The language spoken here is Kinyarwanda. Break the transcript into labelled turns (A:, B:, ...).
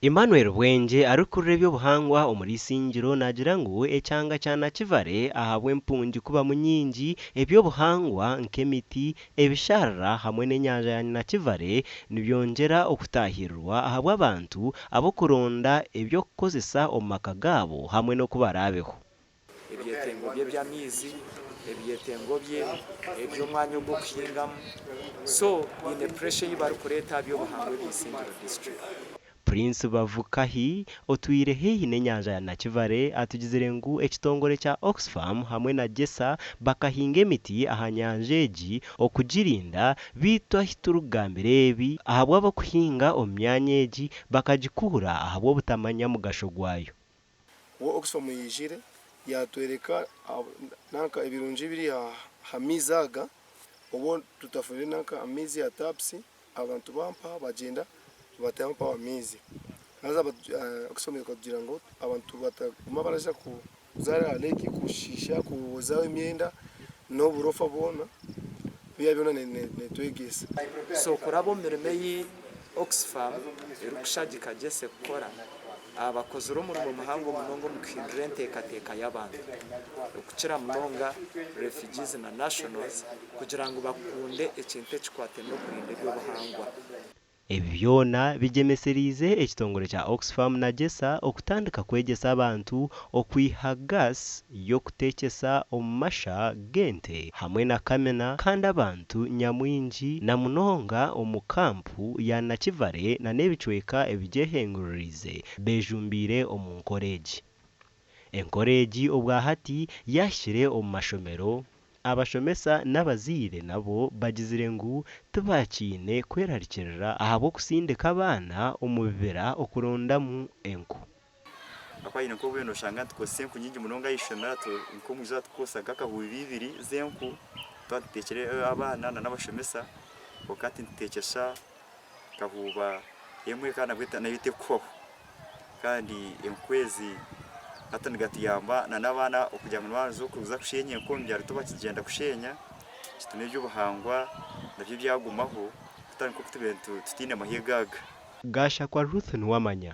A: Emmanuel Bwenge arukurira ebyobuhangwa omuri Isingiro nagira ngu ekyanga kya Nakivale ahabwa empungi kuba munyingi ebyobuhangwa nk'emiti ebisharara hamwe n'enyanja ya Nakivale nibyongera okutahirwa ahabwa abantu abokuronda ebyokukozesa omu maka gaabo hamwe n'okubarabeho
B: ebyetengo bye by'amizi ebyetengo bye eby'omwanya ogw'okuhingamu so ine pressure yibarukureta byobuhangwa by'Isingiro district.
A: Prince Bavukahi otwire hehi n'enyanja ya Nakivale atugizire ngu ekitongore kya Oxfam hamwe na Gesa bakahinga emiti aha nyanja egi okugirinda bitu ahiturugambire ebi ahabwa abakuhinga omu myanya egi bakagikuura ahabwa obutamanya mugasho gwayo.
C: Oxfam yijire yatwereka nanka ebirungi biri ha mizi aga obo tutafune nanka amizi ya taps abantu bampa bagenda batema pa amizi naza okusomera kugira ngo abantu bataguma baraja kuzara leki kushisha kuzaho imyenda no burofa bona byabyo netwegesa
B: so kurabo mirimo yi Oxfam erukushagika Gese gukora abakozi urumurimo muhango munongo mukindire ntekateka y'abantu okukira munonga refugees na nationals kugira ngo bakunde ekintu ekikwate no kurinda ebyobuhangwa.
A: Ebi byona bigemeserize ekitongore kya Oxfam na Gesa okutandika kwegesa abantu okwiha gas y'okutekyesa omu masha gente hamwe na kamena kandi abantu nyamwingi na munonga omu kampu ya Nakivale na n'ebicweka ebigyehenguririze bejumbire omu nkoreegi. Enkoreegi obwahati yashyire omu mashomero abashomesa n'abaziire nabo bagizire ngu tubakiine kwerarikirira ahabwo kusindika abaana omu bibira okurondamu enku.
D: Akwayine ko bweno shanga tukose enku nyingi munonga yishomera nko mwiza tukosaga kahubi bibiri zenku twatekere abana n'abashomesa okati ntekesha kahuba emwe kana bwita nabite ko kandi enkwezi hata nigatiyamba na nabana okujya mu banzo kuza kushenye ko mbyaro tuba kigenda kushenya kitune by'ubuhangwa nabyo byagumaho tutari ko kutubentu tutine amahigaga.
A: Gasha kwa Ruth Nwamanya.